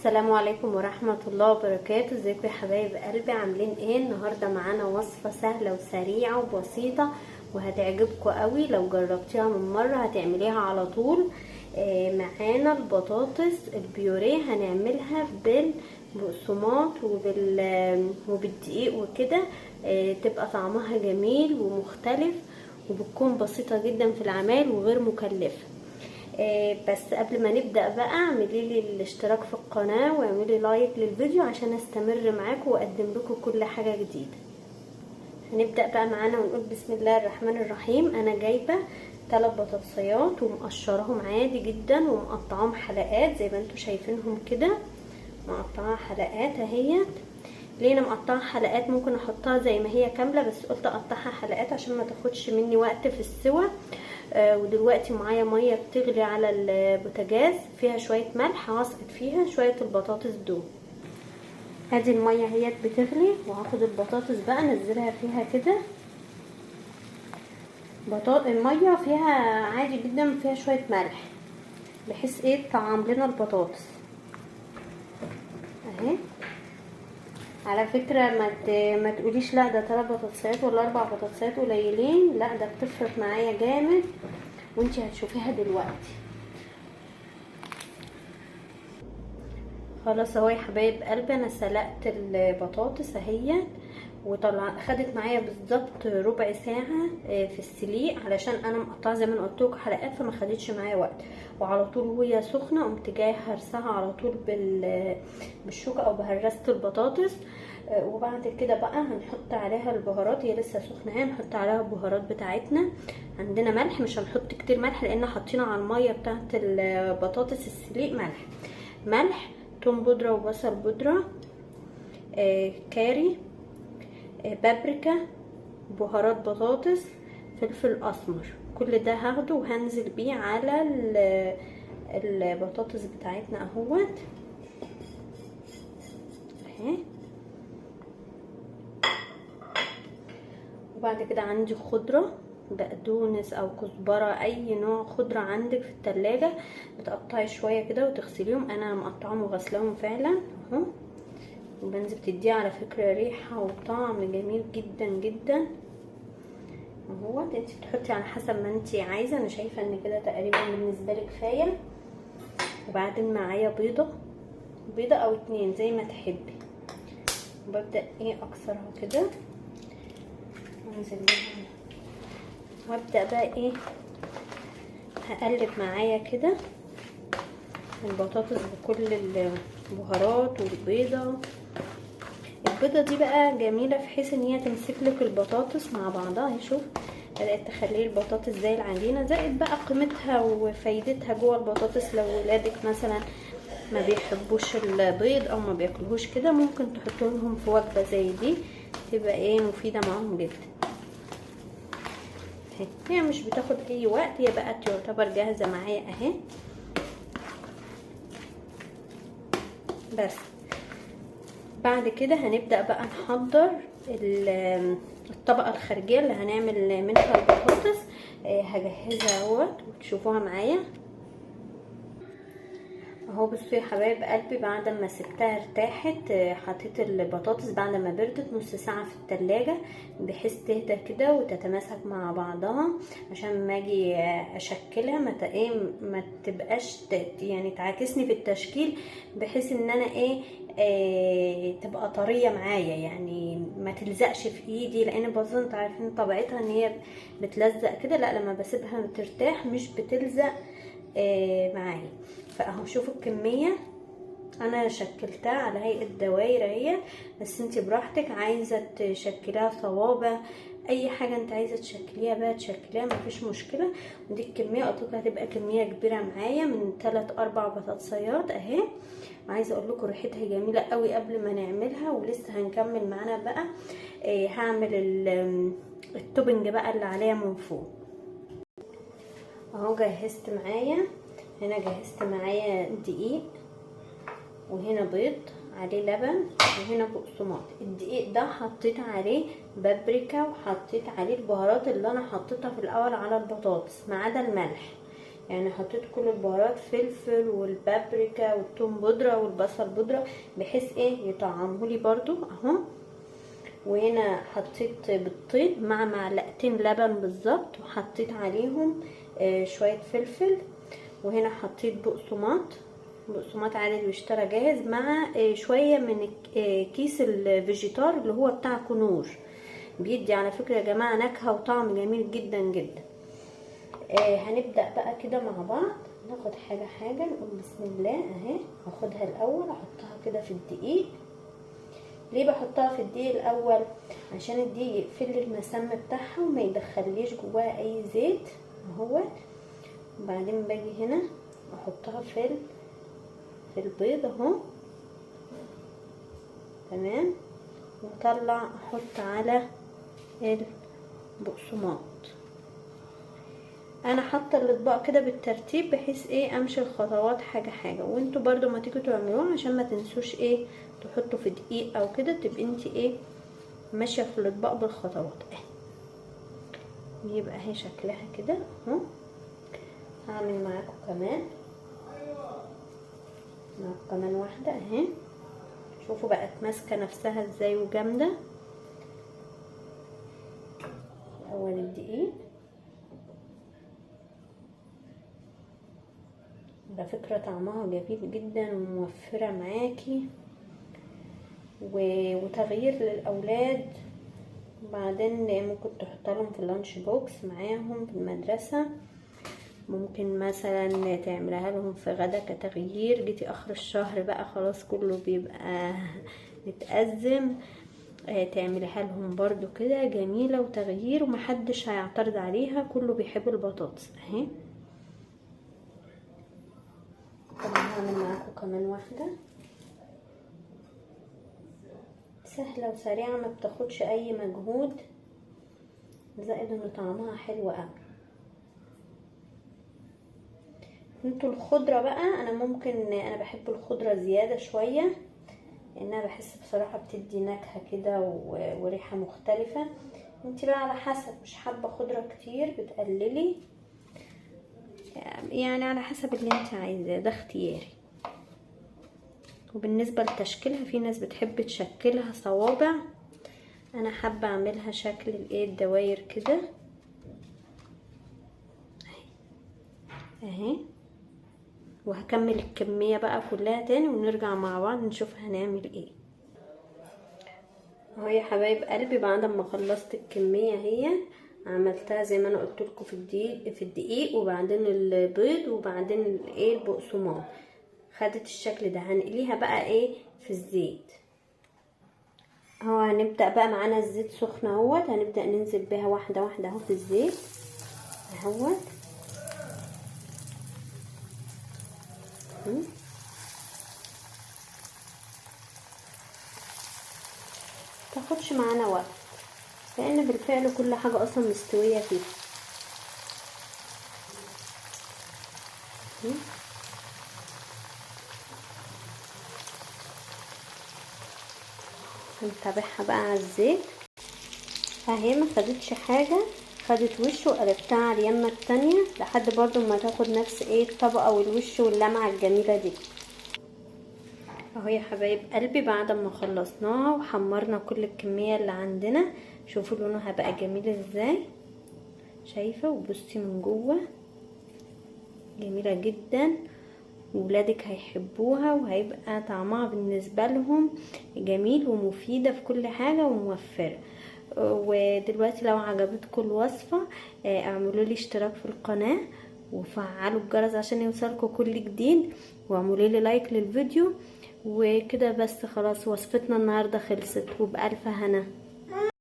السلام عليكم ورحمة الله وبركاته. ازيكم يا حبايب قلبي؟ عاملين ايه؟ النهاردة معانا وصفة سهلة وسريعة وبسيطة وهتعجبكم قوي. لو جربتيها من مرة هتعمليها على طول. معانا البطاطس البيوريه، هنعملها بالبقسماط وبالدقيق وكده. تبقى طعمها جميل ومختلف، وبتكون بسيطة جدا في العمل وغير مكلفة. بس قبل ما نبدأ بقى اعملي لي الاشتراك في القناة واعملي لايك للفيديو عشان استمر معاكم واقدم لكم كل حاجة جديدة. هنبدأ بقى معانا ونقول بسم الله الرحمن الرحيم. انا جايبة 3 بطاطسيات ومقشرهم عادي جدا ومقطعهم حلقات زي ما انتم شايفينهم كده. مقطعها حلقات اهيت. ليه انا مقطعها حلقات؟ ممكن احطها زي ما هي كاملة، بس قلت اقطعها حلقات عشان ما تاخدش مني وقت في السوى. ودلوقتي معايا ميه بتغلي على البوتاجاز، فيها شويه ملح، هسقط فيها شويه البطاطس دول. ادي الميه اهيت بتغلي، وهاخد البطاطس بقى انزلها فيها كده. الميه فيها عادي جدا، فيها شويه ملح بحيث ايه تطعم لنا البطاطس اهي. على فكره ما تقوليش لا ده 3 بطاطسات ولا 4 بطاطسات قليلين، لا ده بتفرق معايا جامد وانتي هتشوفيها دلوقتي. خلاص اهو يا حبايب قلبي، انا سلقت البطاطس اهي خدت معايا بالظبط ربع ساعه في السليق، علشان انا مقطعه زي ما انا قلت لكم حلقات، فما خدتش معايا وقت. وعلى طول وهي سخنه قمت جايه هرسها على طول بالشوكه او بهرسه البطاطس. وبعد كده بقى هنحط عليها البهارات، هي لسه سخنه اهي. هنحط عليها البهارات بتاعتنا. عندنا ملح، مش هنحط كتير ملح لان حاطين على الميه بتاعت البطاطس السليق ملح، توم بودره وبصل بودره، كاري، بابريكا، بهارات بطاطس، فلفل اسمر. كل ده هاخده وهنزل بيه على البطاطس بتاعتنا اهوت اهي. وبعد كده عندي خضره، بقدونس او كزبره، اي نوع خضره عندك في التلاجة بتقطعي شويه كده وتغسليهم. انا مقطعهم وغسلاهم فعلا اهو. وبنزل بتديه على فكره ريحه وطعم جميل جدا جدا اهو. انت بتحطي على حسب ما انت عايزه. انا شايفه ان كده تقريبا بالنسبه لي كفايه. وبعدين معايا بيضه او 2 زي ما تحبي. وببدا اكسرها كده وانزل بيها، وابدا بقى هقلب معايا كده البطاطس بكل البهارات والبيضه. البيضه دي بقى جميله في حيث ان هي تمسك لك البطاطس مع بعضها. شوف بدات تخلي البطاطس زي العجينه، زائد بقى قيمتها وفايدتها جوه البطاطس. لو ولادك مثلا ما بيحبوش البيض او ما بياكلوش كده، ممكن تحطوا لهم في وجبه زي دي، تبقى مفيده معاهم جدا. هي مش بتاخد اي وقت، هي بقى تعتبر جاهزه معايا اهي. بس بعد كده هنبدأ بقى نحضر الطبقة الخارجية اللي هنعمل منها البطاطس. هجهزها اهوت وتشوفوها معايا اهو. بصوا يا حبايب قلبي، بعد ما سبتها ارتاحت حطيت البطاطس بعد ما بردت نص ساعة في التلاجة بحيث تهدى كده وتتماسك مع بعضها، عشان ما اجي اشكلها ما تبقاش يعني تعاكسني في التشكيل، بحيث ان انا تبقى طرية معايا، يعني ما تلزقش في ايدي. لان البطاطس انتوا عارفين طبيعتها ان هي بتلزق كده، لا لما بسيبها ترتاح مش بتلزق معايا. فاهو شوفوا الكميه انا شكلتها على هيئه دواير اهي، بس انت براحتك عايزه تشكليها صوابع، اي حاجه انت عايزه تشكليها بقى تشكليها مفيش مشكله. ودي الكميه قلت هتبقى كميه كبيره معايا من 3-4 بطاطسيات اهي. وعايزه اقول لكم ريحتها جميله قوي قبل ما نعملها، ولسه هنكمل معانا بقى. هعمل التوبنج بقى اللي عليها من فوق اهو. جهزت معايا هنا، جهزت معايا دقيق، وهنا بيض عليه لبن، وهنا بقسماط. الدقيق ده حطيت عليه بابريكا، وحطيت عليه البهارات اللي انا حطيتها في الاول على البطاطس ما عدا الملح. يعني حطيت كل البهارات، فلفل والبابريكا والثوم بودره والبصل بودره، بحيث ايه يطعمهولي برضو اهو. وهنا حطيت بيضتين مع معلقتين لبن بالظبط، وحطيت عليهم شويه فلفل. وهنا حطيت بقسماط عادي اللي بيشترى جاهز، مع شويه من كيس الفيجيتار اللي هو بتاع كنور، بيدي على فكره يا جماعه نكهه وطعم جميل جدا جدا. هنبدا بقى كده مع بعض، ناخد حاجه حاجه، نقول بسم الله اهي. هاخدها الاول احطها كده في الدقيق. ليه بحطها في الدقيق الاول؟ عشان الدقيق يقفل المسام بتاعها وما يدخليش جواها اي زيت اهو. وبعدين باجي هنا احطها في البيض اهو، تمام. واطلع احط على البقسماط. انا حاطه الاطباق كده بالترتيب، بحيث ايه امشي الخطوات حاجه حاجه، وانتوا برضو ما تيجوا تعملوها عشان ما تنسوش ايه تحطوا في دقيق او كده، تبقى انت ايه ماشيه في الاطباق بالخطوات اهي. يبقى اهي شكلها كده اهو. هعمل معاكم كمان واحده اهي. شوفوا بقت ماسكه نفسها ازاي وجامده. اول الدقيق، على فكرة طعمها جميل جدا وموفرة معاكي وتغيير للأولاد. وبعدين ممكن تحطها لهم في اللانش بوكس معاهم في المدرسة، ممكن مثلا تعملها لهم في غدا كتغيير. جيتي اخر الشهر بقى خلاص كله بيبقى متأزم، تعملها لهم برضو كده جميلة وتغيير، ومحدش هيعترض عليها، كله بيحب البطاطس اهي. طبعا هعمل معاكم كمان واحدة سهلة وسريعة، ما بتاخدش اي مجهود، زائد ان طعمها حلو قوي. انتوا الخضرة بقى، انا بحب الخضرة زيادة شوية، لانها بحس بصراحة بتدي نكهة كده وريحة مختلفة. انتي بقى على حسب، مش حابة خضرة كتير بتقللي، يعني على حسب اللي انت عايزاه، ده اختياري. وبالنسبة لتشكيلها، في ناس بتحب تشكلها صوابع، انا حابة اعملها شكل الدواير كده اهي. وهكمل الكمية بقى كلها تاني ونرجع مع بعض نشوف هنعمل ايه. اهو يا حبايب قلبي، بعد ما خلصت الكمية هي عملتها زي ما انا قلت لكم في الدقيق وبعدين البيض وبعدين البقسماط، خدت الشكل ده. هنقليها بقى في الزيت اهو. هنبدأ بقى معانا الزيت سخن اهوت، هنبدأ ننزل بيها واحدة واحدة اهو في الزيت اهوت. تاخدش معانا وقت، لان بالفعل كل حاجة اصلا مستوية فيه. هنتابعها بقى على الزيت اهي، ما خدتش حاجة، خدت وش وقلبتها على اليمة التانية لحد برضو ما تاخد نفس الطبقة والوش واللمعة الجميلة دي اهو يا حبايب قلبي. بعد ما خلصناها وحمرنا كل الكمية اللي عندنا، شوفوا لونها بقى جميل ازاي، شايفة؟ وبصي من جوه جميلة جدا، ولادك هيحبوها وهيبقى طعمها بالنسبة لهم جميل ومفيدة في كل حاجة وموفرة. ودلوقتي لو عجبتكم الوصفة اعملوا لي اشتراك في القناة وفعلوا الجرس عشان يوصلكم كل جديد، واعملوا لي لايك للفيديو. وكده بس خلاص، وصفتنا النهاردة خلصت وبألف هنا.